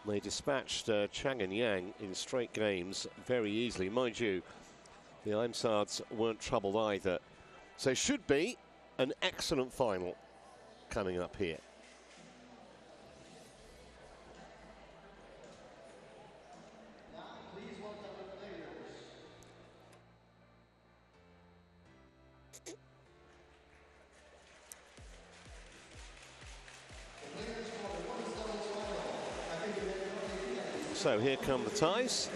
They dispatched Chang and Yang in straight games very easily. Mind you, the Aimsaards weren't troubled either. So it should be an excellent final coming up here. So here come the ties.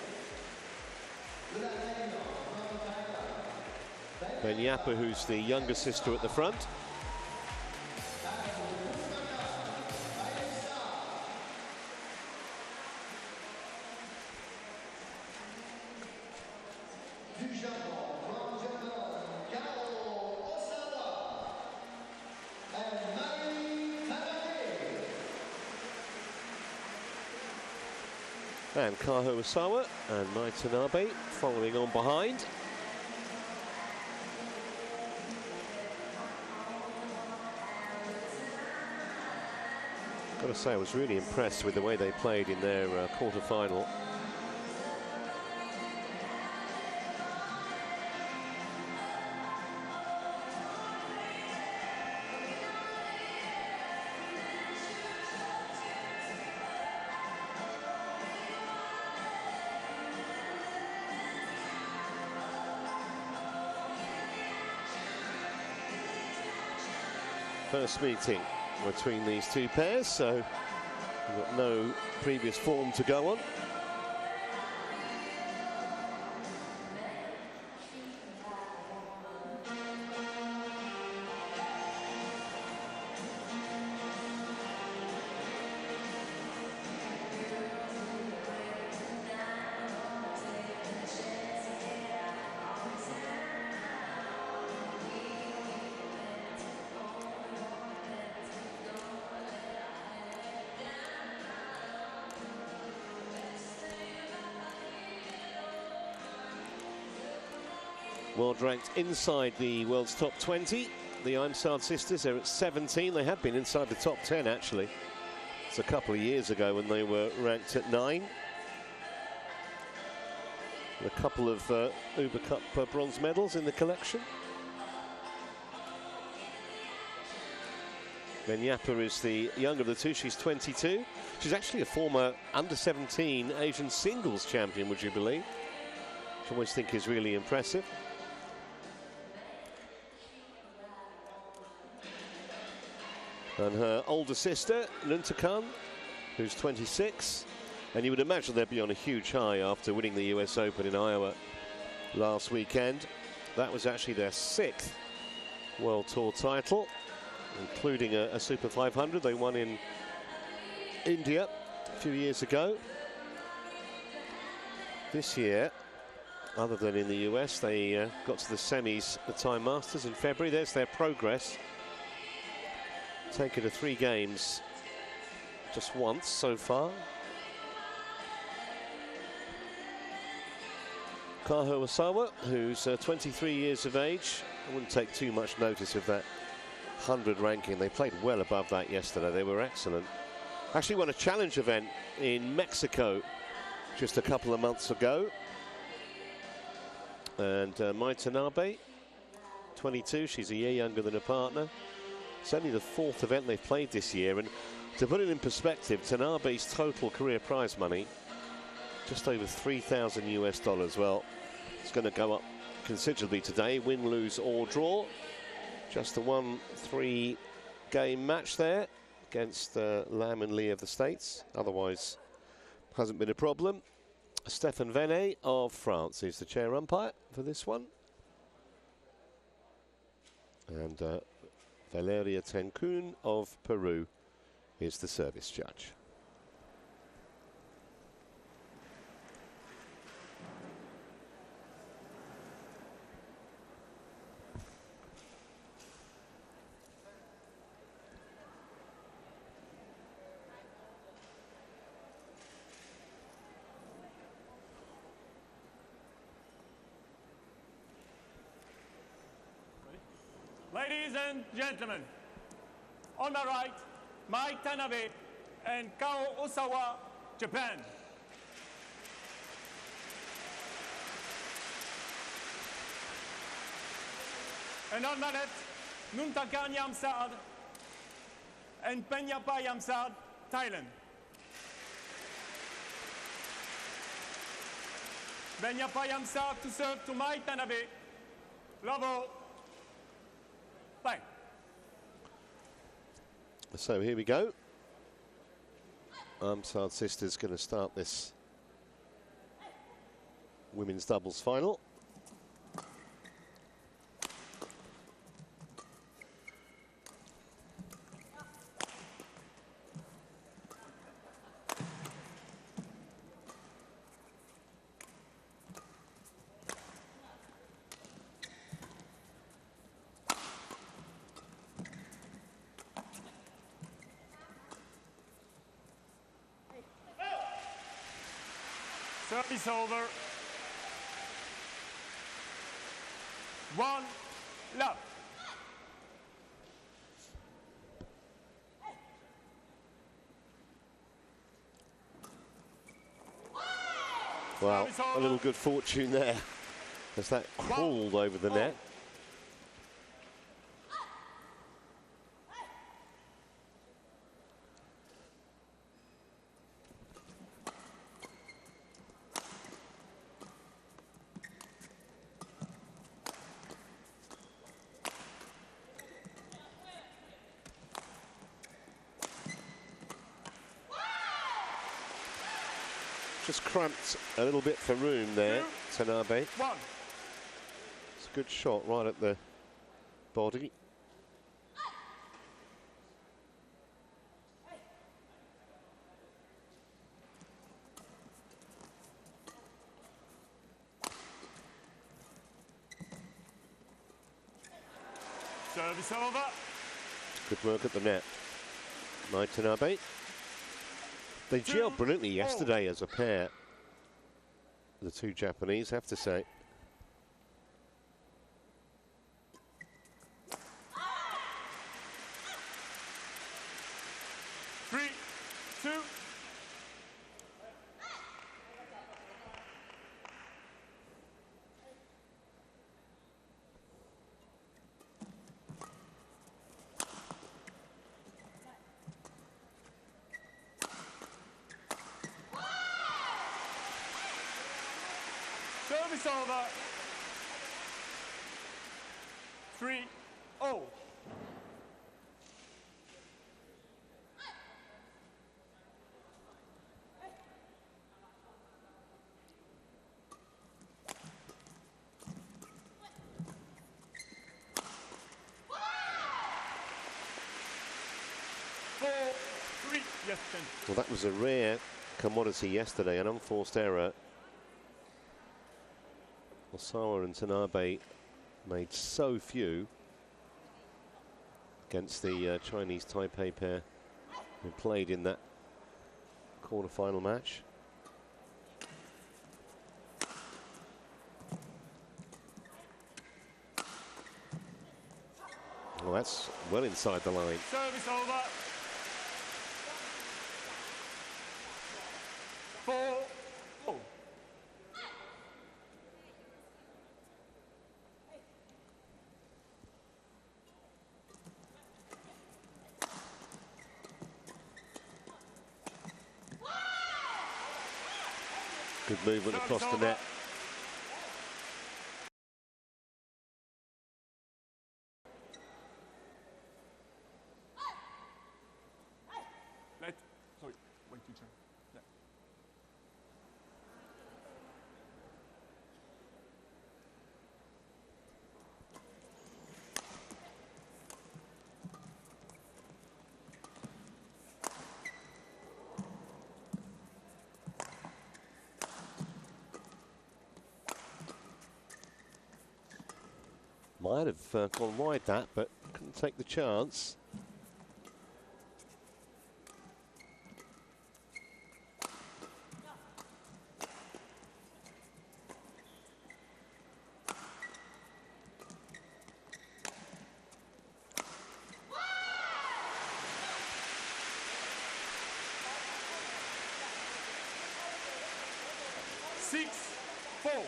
Benyapa, who's the younger sister at the front. And Kaho Osawa and Mai Tanabe following on behind. Got to say, I was really impressed with the way they played in their quarter-final. First meeting between these two pairs, so we've got no previous form to go on. World ranked inside the world's top 20. The Aimsaard sisters are at 17. They have been inside the top 10, actually. It's a couple of years ago when they were ranked at 9. And a couple of Uber Cup bronze medals in the collection. Benyapa is the younger of the two. She's 22. She's actually a former under-17 Asian singles champion, would you believe? Which I always think is really impressive. And her older sister, Nuntakan, who's 26. And you would imagine they'd be on a huge high after winning the US Open in Iowa last weekend. That was actually their 6th World Tour title, including a Super 500 they won in India a few years ago. This year, other than in the US, they got to the semis, the Time Masters in February. There's their progress. Taken to 3 games just once so far. Kaho Osawa, who's 23 years of age. I wouldn't take too much notice of that 100 ranking. They played well above that yesterday. They were excellent. Actually won a challenge event in Mexico just a couple of months ago. And Mai Tanabe, 22, she's a year younger than her partner. It's only the 4th event they've played this year, and to put it in perspective, Tanabe's total career prize money, just over $3,000 US. Well, it's going to go up considerably today, win, lose or draw. Just a 1-3 game match there against Lam and Lee of the States. Otherwise, hasn't been a problem. Stéphane Venet of France is the chair umpire for this one. And Valeria Tencun of Peru is the service judge. Ladies and gentlemen, on my right, Mai Tanabe and Kao Osawa Japan. En dan met het Nuntakanya Aimsaard en Penyapa Aimsaard, Thailand. Penyapa Aimsaard to serve to my Tanabe. Bravo. Bye. So here we go. Aimsaard sisters going to start this women's doubles final. Service over. 1 love. Well, a little good fortune there as that crawled over the net. Just cramped a little bit for room there, Tanabe. It's a good shot right at the body. Service over. Good work at the net by Tanabe. They gelled brilliantly yesterday as a pair, the two Japanese, I have to say. Three, two. Service over. 3-0. Well, that was a rare commodity yesterday, an unforced error. Osawa and Tanabe made so few against the Chinese Taipei pair who played in that quarter-final match. Well, that's well inside the line. Service over. 4-0. Good movement across the net. Sorry, wait, teacher. Yeah. Might have gone wide that, but couldn't take the chance. 6-4.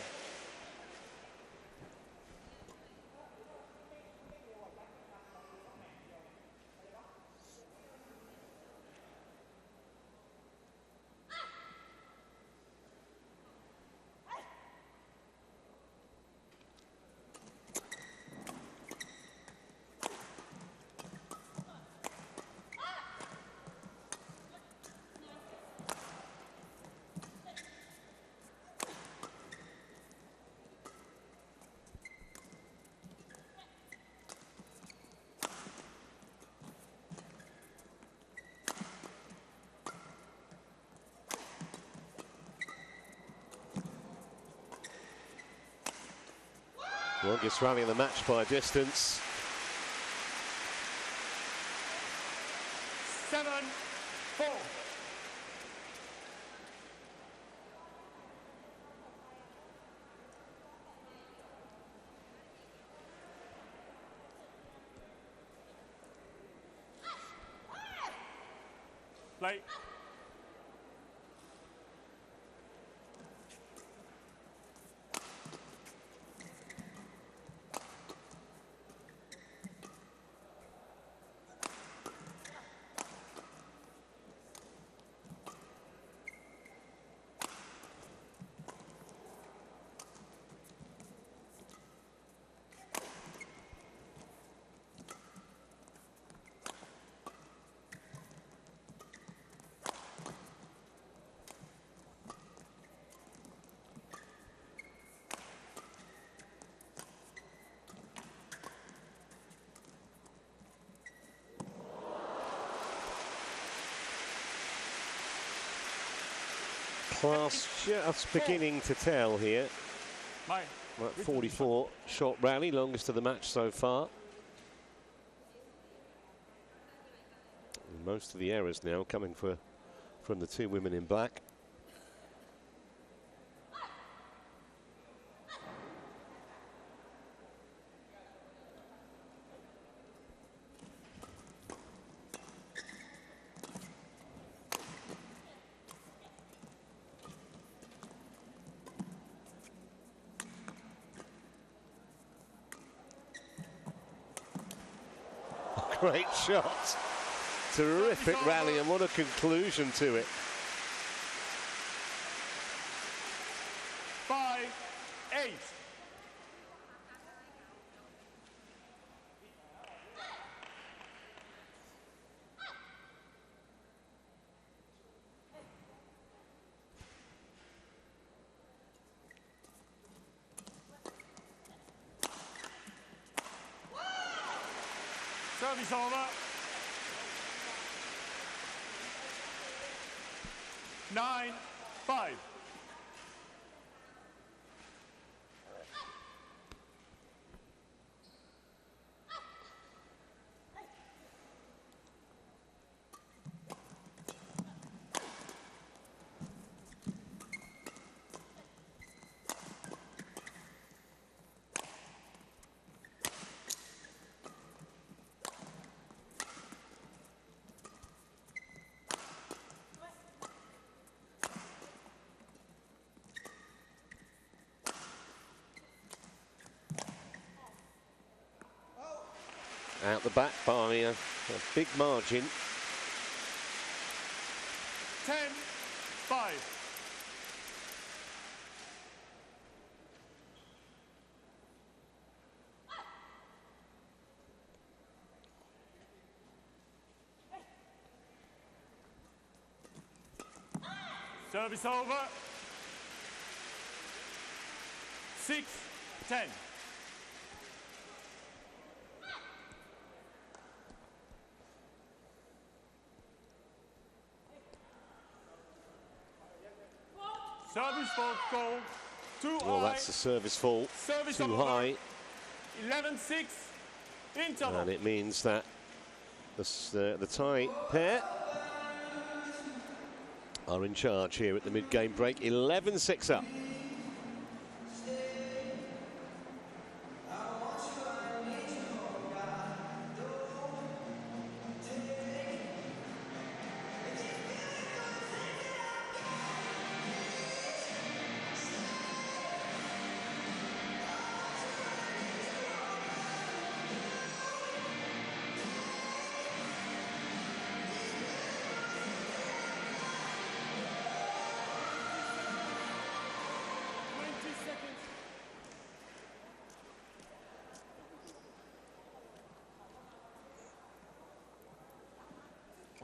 Longest rally in the match by distance. 7-4. Play. Class just beginning to tell here. Mine. That 44 shot rally, longest of the match so far. And most of the errors now coming from the two women in black. Great shot. Terrific rally, and what a conclusion to it. 5-8. Service over. 9-5. Out the back by a big margin. 10-5. Service over. 6-10. Service fault goal. Too Well, high. that's the service fault. Service Too over. high. 11-6. Interval. And it means that the Thai pair are in charge here at the mid-game break. 11-6 up.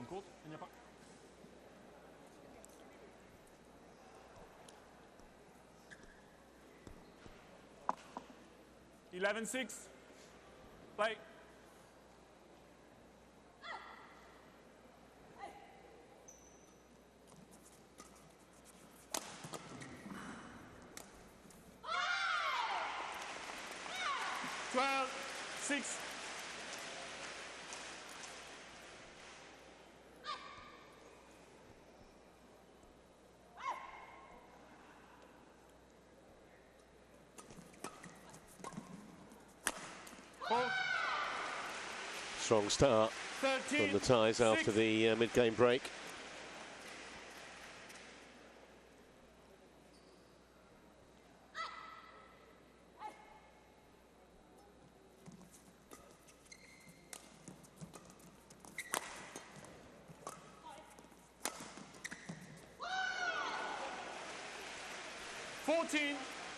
One court, il n'y a pas. 11-6. Play. Well, 6. Strong start 13, from the ties after the mid-game break.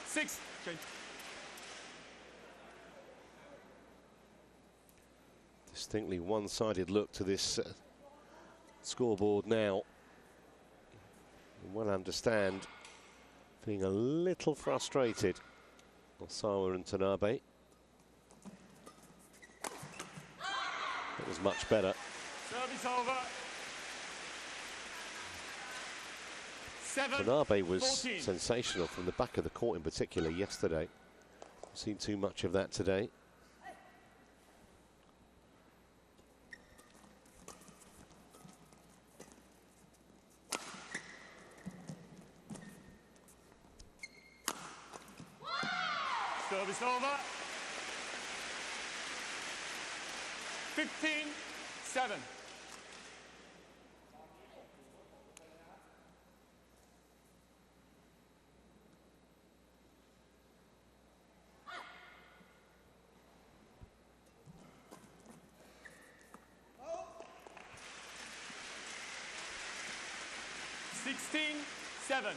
Six. Okay. Distinctly one-sided look to this scoreboard now. Well, understand, feeling a little frustrated. Osawa and Tanabe. It was much better. Service over. 7. Tanabe was 14. sensational from the back of the court in particular yesterday. Seen too much of that today. Service over. 15-7. Seven.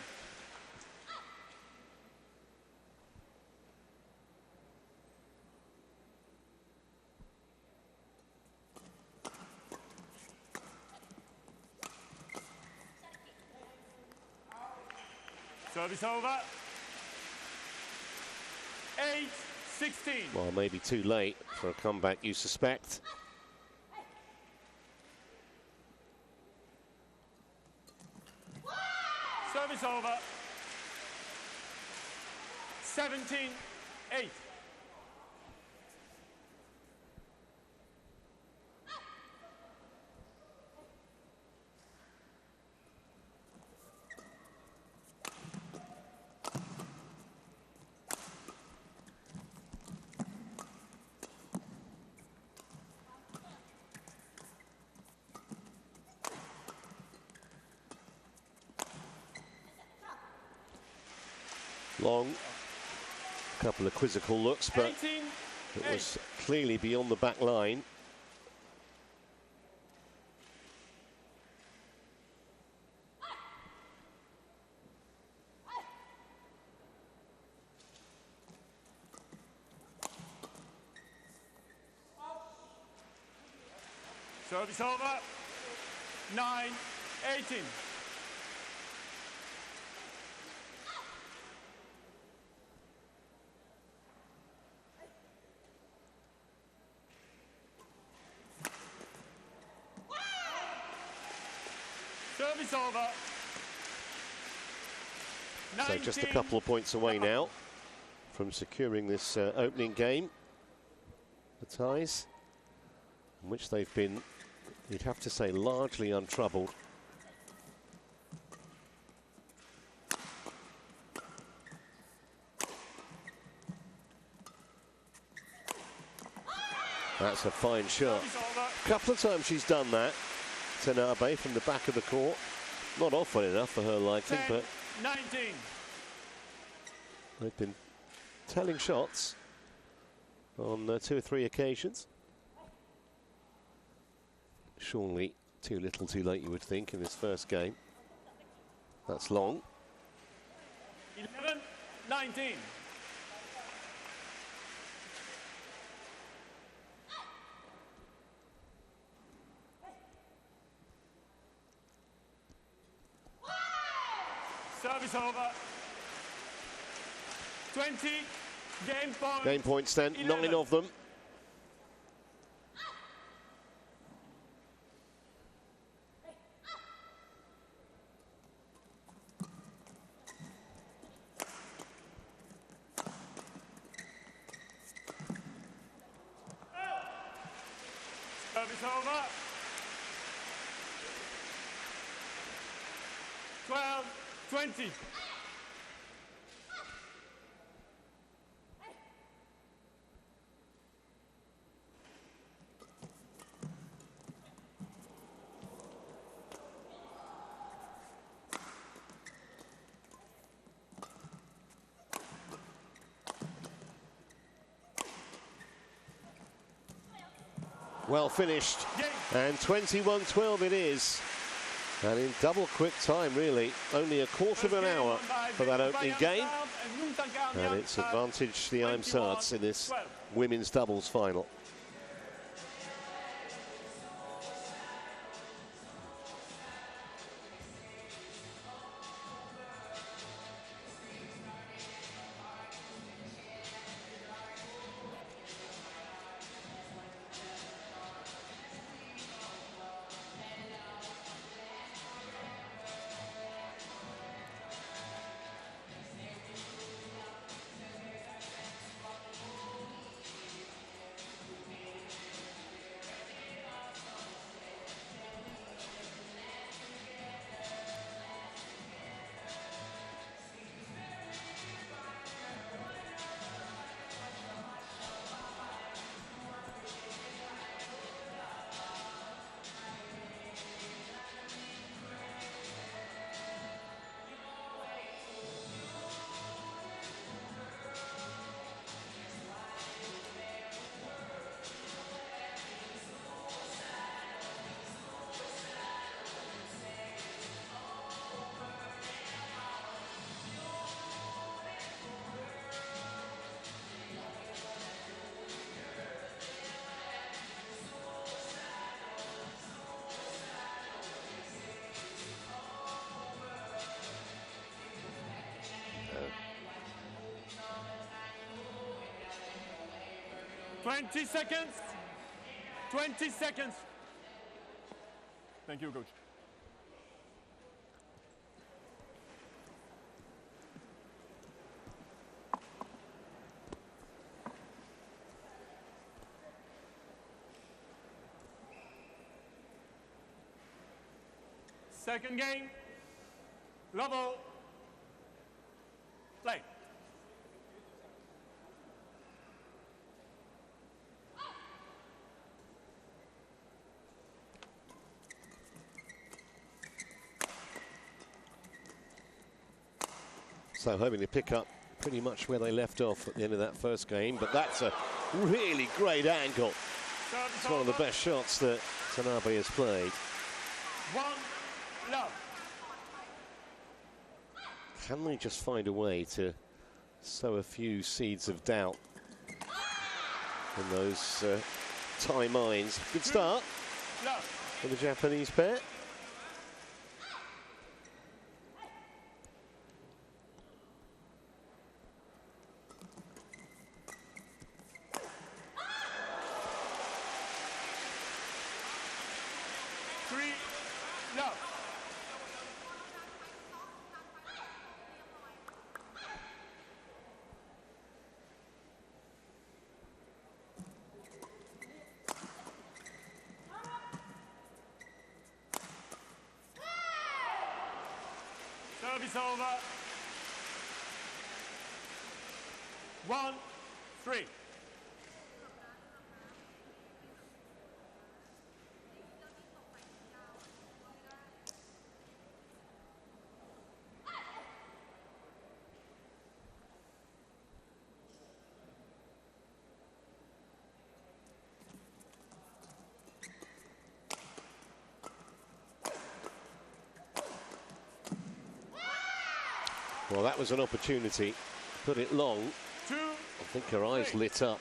Service over. 8-16. Well, maybe too late for a comeback, you suspect. Service over. 17-8. Long, a couple of quizzical looks, but 18, it was clearly beyond the back line. Service over. 9-18. Service over. So just a couple of points away now from securing this opening game. The ties, in which they've been, you'd have to say, largely untroubled. That's a fine shot. A couple of times she's done that. Tanabe from the back of the court. Not often enough for her liking, 10, but 19. they've been telling shots on 2 or 3 occasions. Surely too little too late, you would think, in this first game. That's long. 11-19. Service over. 20. Game point. Game points then, 11. 9 of them. Service over. 12, 20. Well finished, and 21-12 it is, and in double quick time really, only a quarter of an hour for that opening game, and it's advantage the Aimsaards in this women's doubles final. Twenty seconds. 20 seconds. Thank you, coach. Second game. Level. Play. So hoping to pick up pretty much where they left off at the end of that first game, but that's a really great angle. It's one of the best shots that Tanabe has played. 1 love. Can they just find a way to sow a few seeds of doubt in those Thai minds? Good start for the Japanese pair. Service over. 1, 3. Well, that was an opportunity. Put it long. 2. I think her eyes lit up.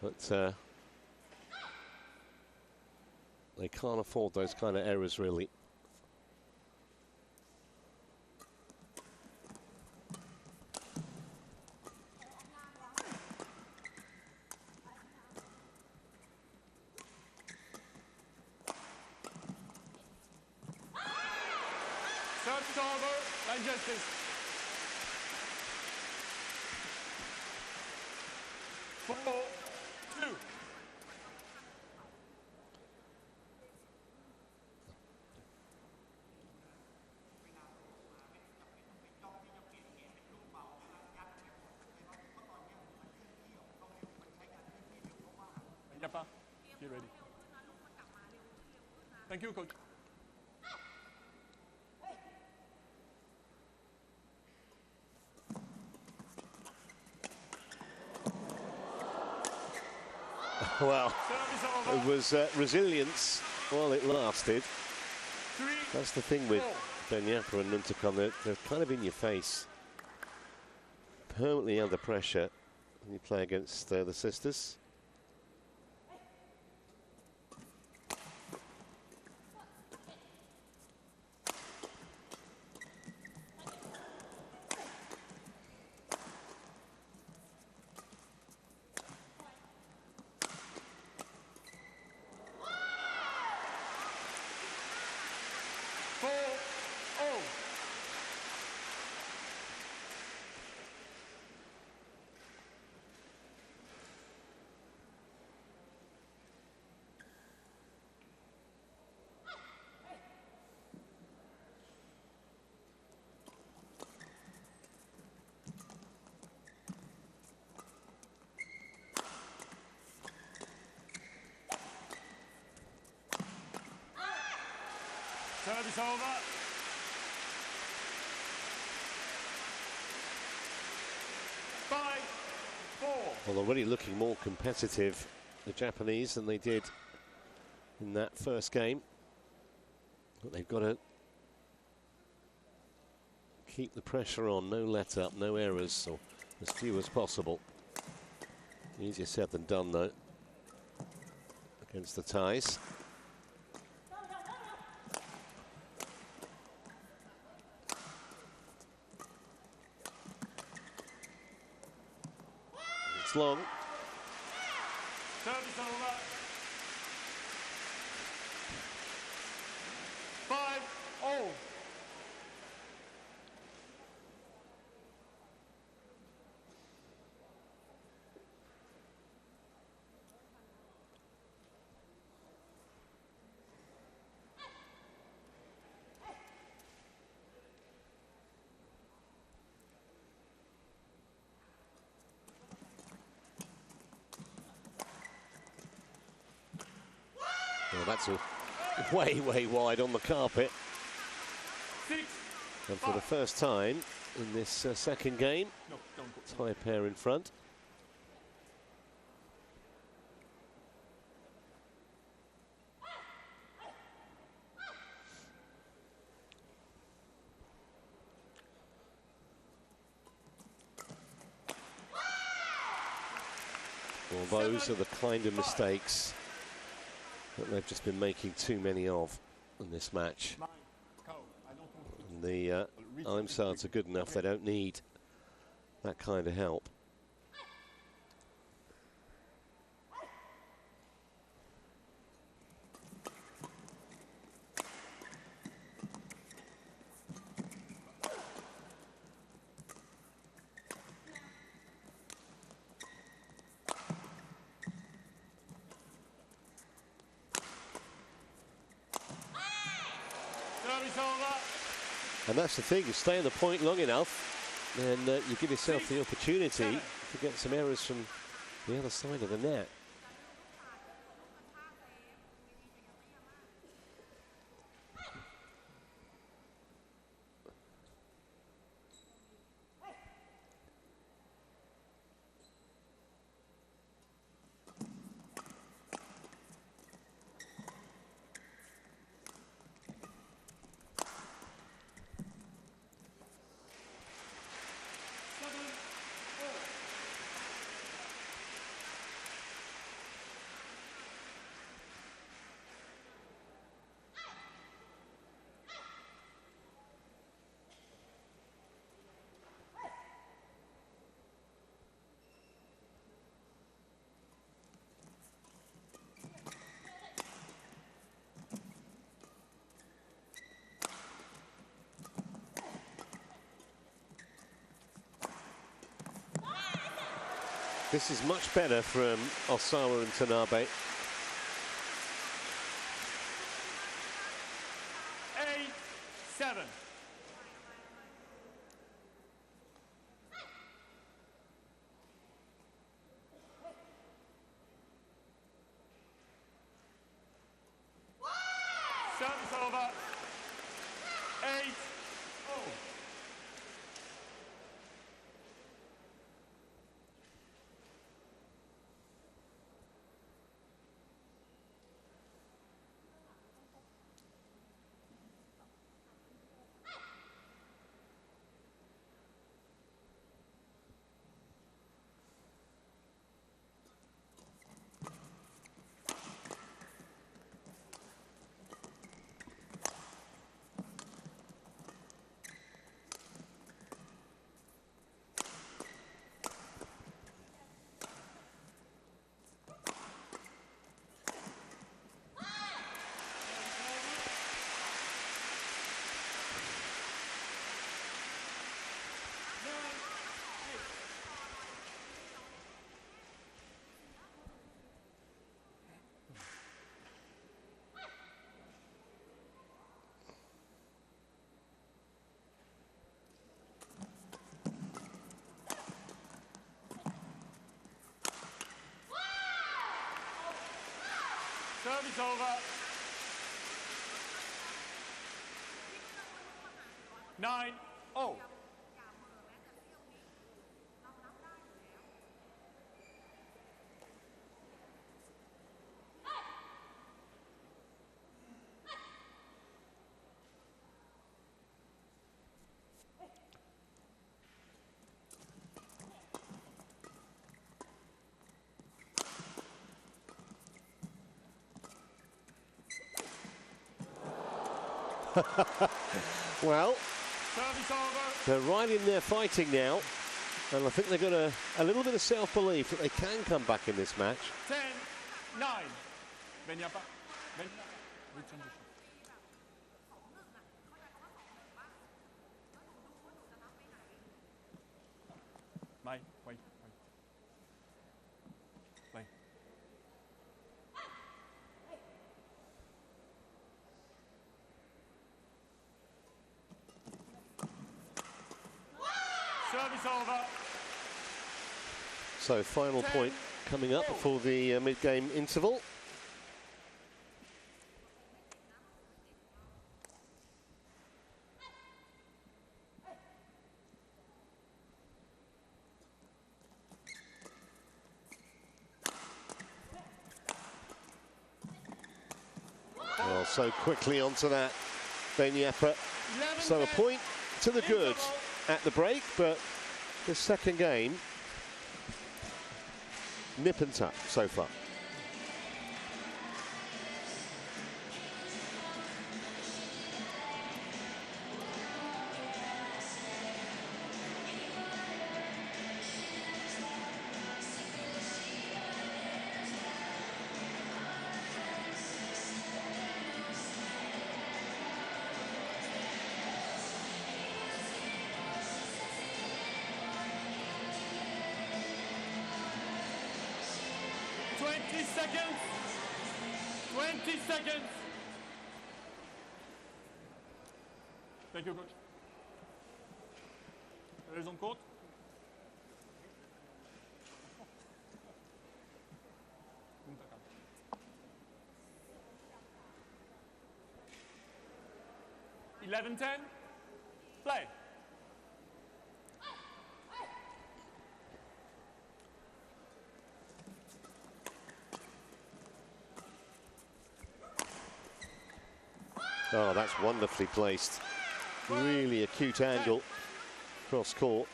But they can't afford those kind of errors, really. over, line justice. 4-2. Yappa, get ready. Thank you, coach. Well, it was resilience while it lasted. That's the thing with Ben Yappa and Nuntakon, they're kind of in your face, permanently under pressure when you play against the sisters. Service over. 5-4. Well, already looking more competitive, the Japanese, than they did in that first game. But they've got to keep the pressure on, no let up, no errors, or as few as possible. Easier said than done, though, against the Thais. It's long. Service over. 5-0. Well, that's a way, way wide on the carpet. 6. And for the first time in this second game, No, don't go. Thai pair in front. Well, those are the kind of mistakes that they've just been making too many of in this match. And the Aimsaards are good enough, they don't need that kind of help. And that's the thing, you stay on the point long enough, and you give yourself the opportunity to get some errors from the other side of the net. This is much better from Osawa and Tanabe. 8-7. Service over. 8-0. Service over. 9-0. Well, Service over. they're right in there fighting now, and I think they've got a little bit of self-belief that they can come back in this match. 10-9. Benyapa. Mai, wait. Wait. Service over. So final point coming up before the mid-game interval. Well, so quickly onto that, Benyapa. So a point to the good at the break, but the second game, nip and tuck so far. Seconds. 20 seconds. Thank you, coach. Raise on court. $11-10. Play. Oh, that's wonderfully placed. Really acute angle cross court.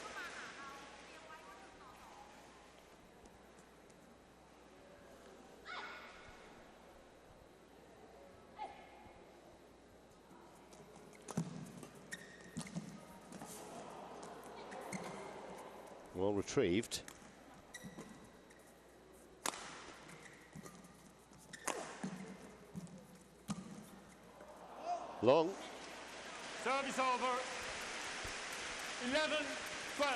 Well retrieved. Long. Service over. 11-12.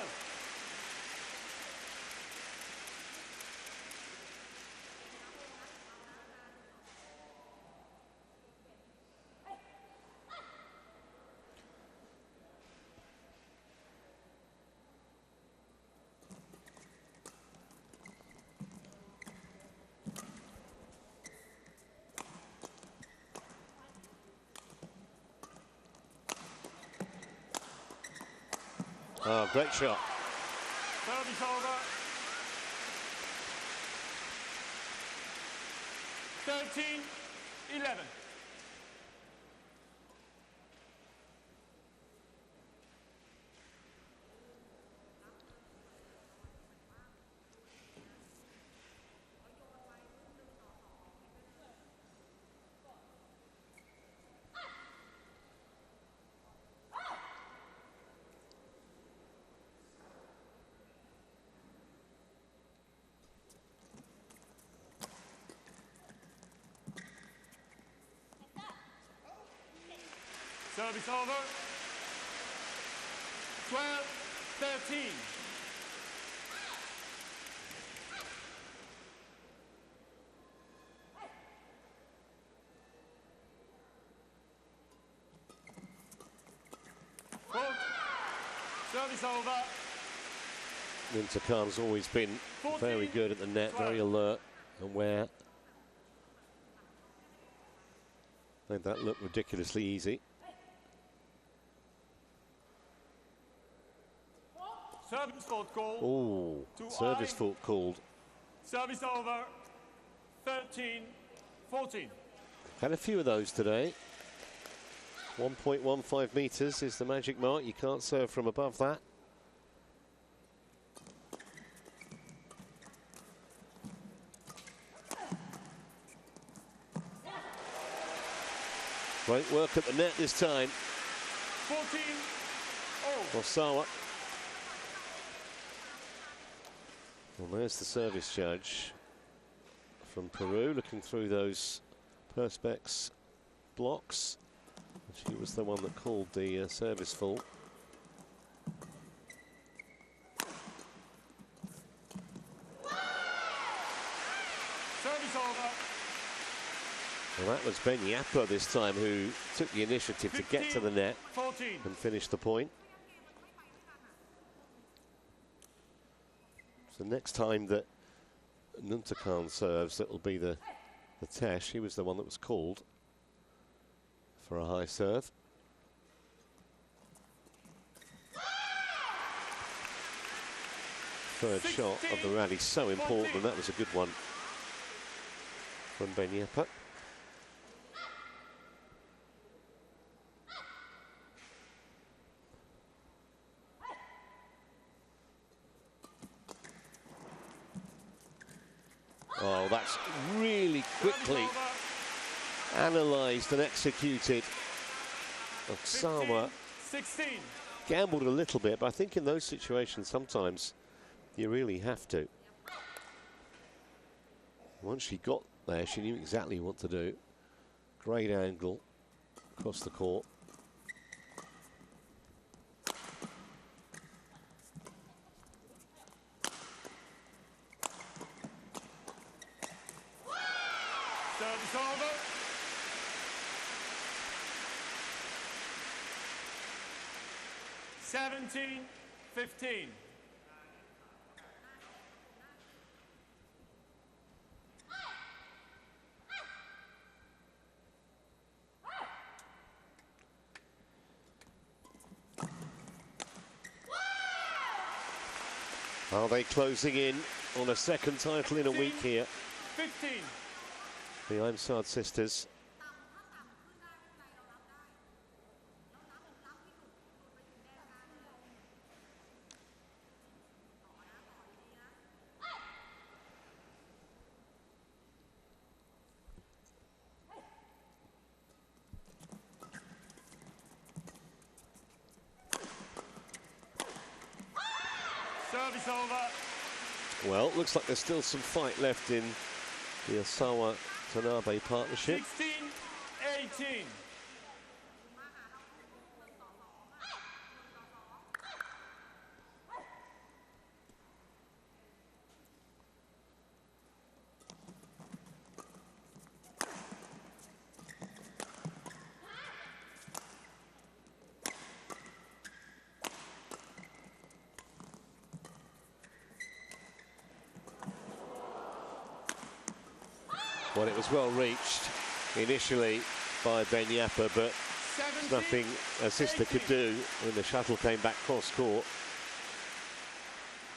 Oh, great shot. Service over. 13-11. Service over. 12-13. Service over. Minter Khan's always been very good at the net, very alert and aware. Made that look ridiculously easy. Service fault called. Oh, service fault called. Service over. 13-14. Had a few of those today. 1.15 metres is the magic mark. You can't serve from above that. Great work at the net this time. 14-0. Osawa. Well, there's the service judge from Peru looking through those Perspex blocks. She was the one that called the service fault. Service over. Well, that was Ben Yapper this time who took the initiative to get to the net 14. and finish the point. So next time that Minter Khan serves, it'll be the Tesh. He was the one that was called for a high serve. Third shot of the rally, so important, and that was a good one from Ben Yapper. Oh, that's really quickly analysed and executed. Osawa 16. gambled a little bit, but I think in those situations sometimes you really have to. Once she got there, she knew exactly what to do. Great angle across the court. Service over. 17-15. Are they closing in on a second title in a week here? 15. The Aimsaard sisters. Service over. Well, looks like there's still some fight left in the Osawa Tanabe partnership. 16-18. Well, it was well reached initially by Ben Yapper, but nothing a sister could do when the shuttle came back cross court.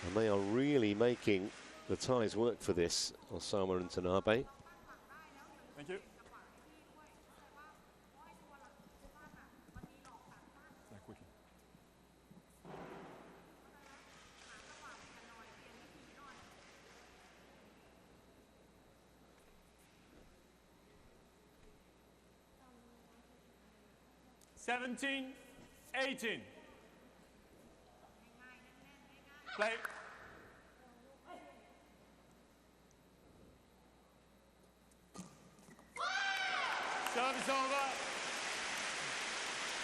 And they are really making the ties work for this, Osawa and Tanabe. Thank you. 17, 18. Play. Service over.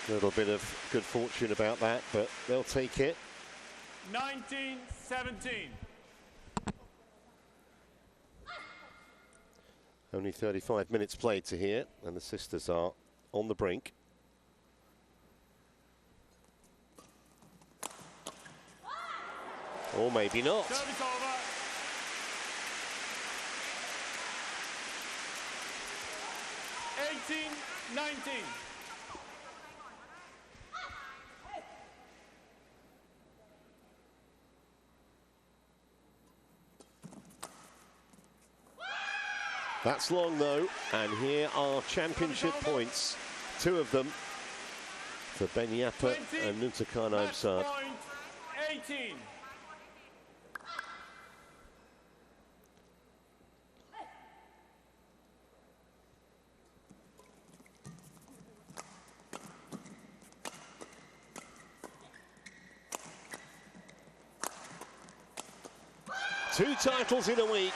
A little bit of good fortune about that, but they'll take it. 19, 17. Only 35 minutes played to here, and the sisters are on the brink. Or maybe not. Service over. Eighteen, 19. That's long though, and here are championship points, 2 of them for Ben Yappa and Nuntakana Aimsaard. 18. Two titles in a week,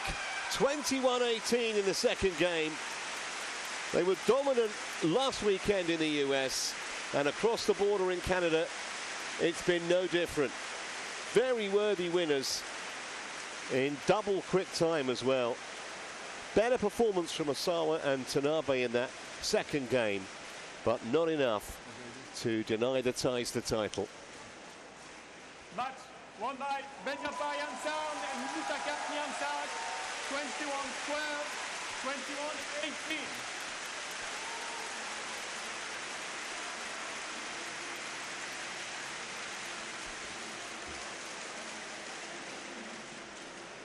21-18 in the second game. They were dominant last weekend in the US, and across the border in Canada, it's been no different. Very worthy winners in double quick time as well. Better performance from Osawa and Tanabe in that second game, but not enough to deny the ties the title. Match won by Aimsaard and Aimsaard, 21-12, 21-18.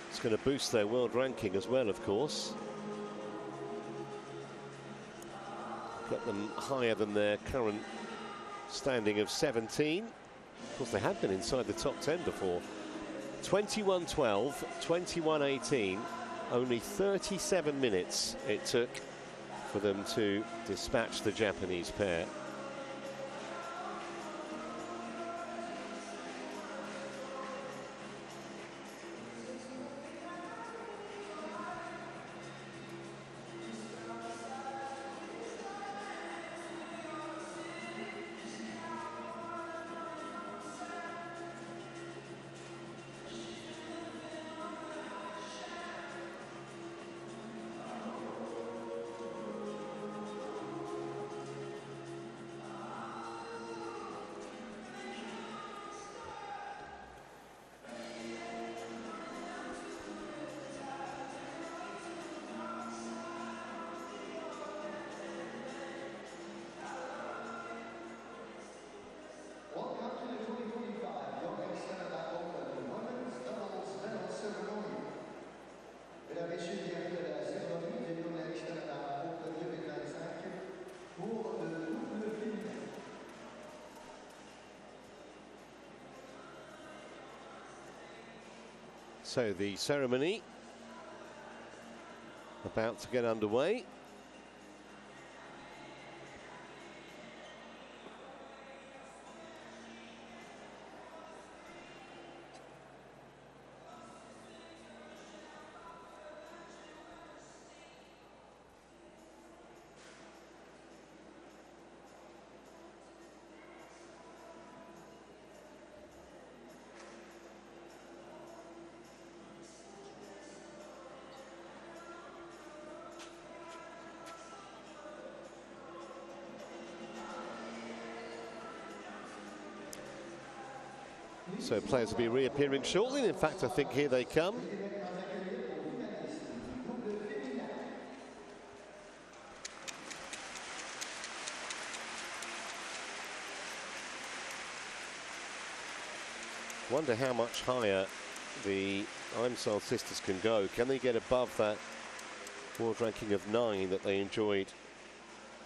It's going to boost their world ranking as well, of course. Get them higher than their current standing of 17. Of course, they have been inside the top 10 before. 21-12, 21-18. Only 37 minutes it took for them to dispatch the Japanese pair. So the ceremony about to get underway. So players will be reappearing shortly. In fact, I think here they come. Wonder how much higher the Aimsaard sisters can go. Can they get above that world ranking of 9 that they enjoyed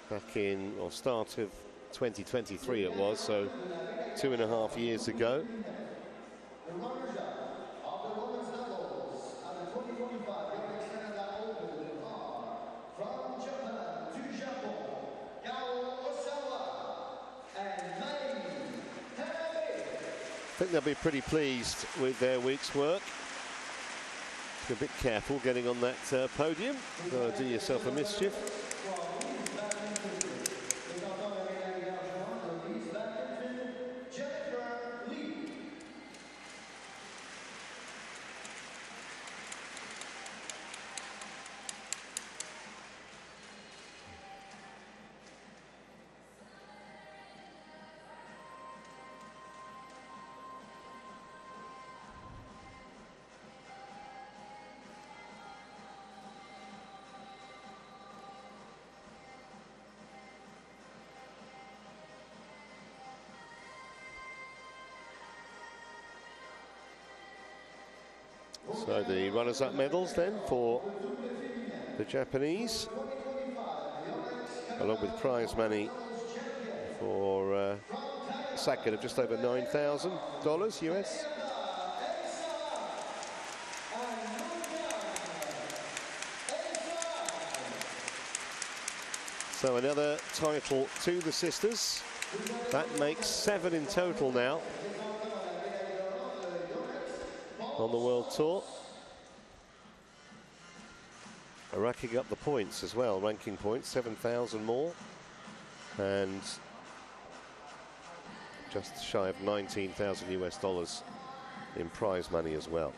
back in, or start of 2023 it was, so 2.5 years ago. I think they'll be pretty pleased with their week's work. Be a bit careful getting on that podium. Do yourself a mischief. So the runners-up medals then for the Japanese, along with prize money for a second of just over $9,000 US. So another title to the sisters. That makes 7 in total now on the World Tour. Racking up the points as well, ranking points, 7,000 more, and just shy of 19,000 US dollars in prize money as well.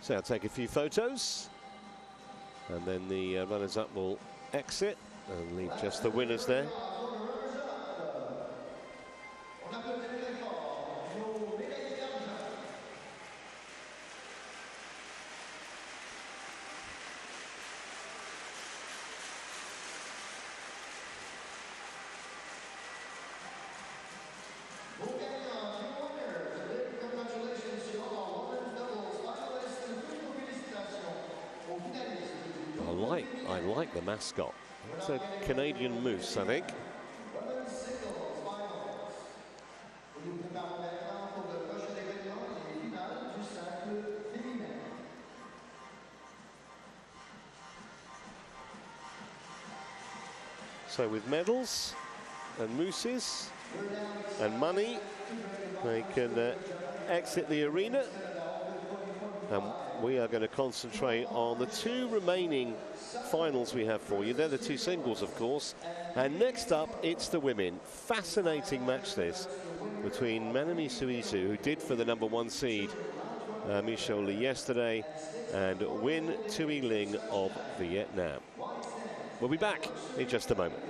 So I'll take a few photos, and then the runners-up will exit and leave just the winners there. I like the mascot. It's a Canadian moose, I think. So with medals and mooses and money, they can exit the arena. And we are going to concentrate on the 2 remaining finals we have for you. They're the 2 singles, of course. And next up, it's the women. Fascinating match this between Manami Suisu, who did for the #1 seed, Michelle Lee yesterday, and Win Tui Ling of Vietnam. We'll be back in just a moment.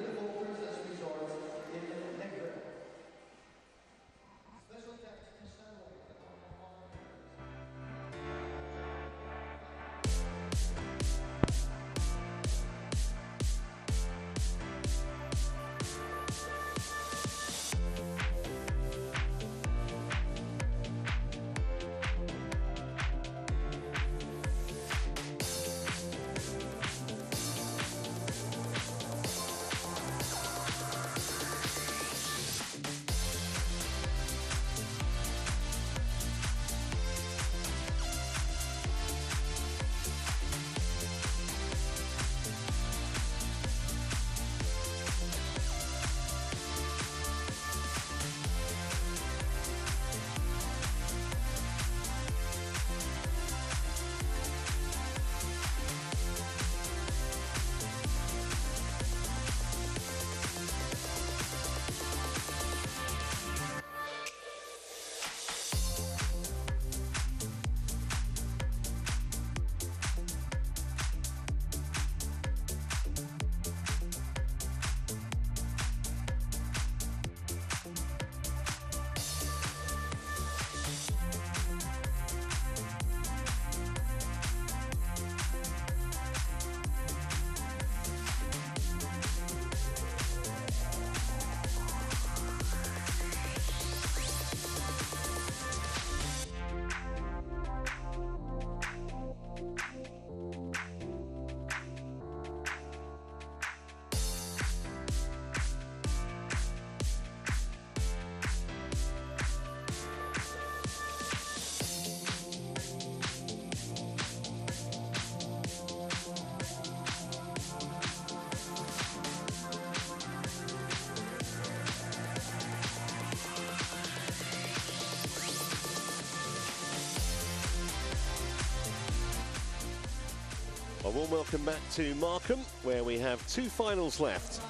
A warm welcome back to Markham, where we have two finals left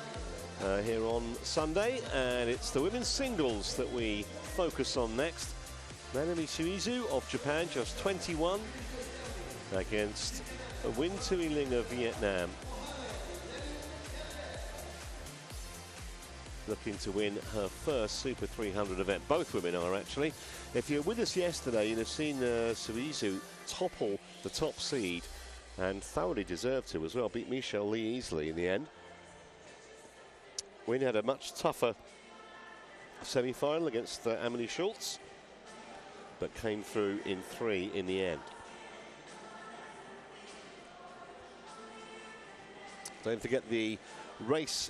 here on Sunday, and it's the women's singles that we focus on next. Nanami Suizu of Japan, just 21, against Win Tui Ling of Vietnam. Looking to win her first Super 300 event. Both women are, actually. If you were with us yesterday, you'd have seen Suizu topple the top seed, and thoroughly deserved to as well. Beat Michelle Lee easily in the end. Win had a much tougher semi-final against Amelie Schultz, but came through in 3 in the end. Don't forget the race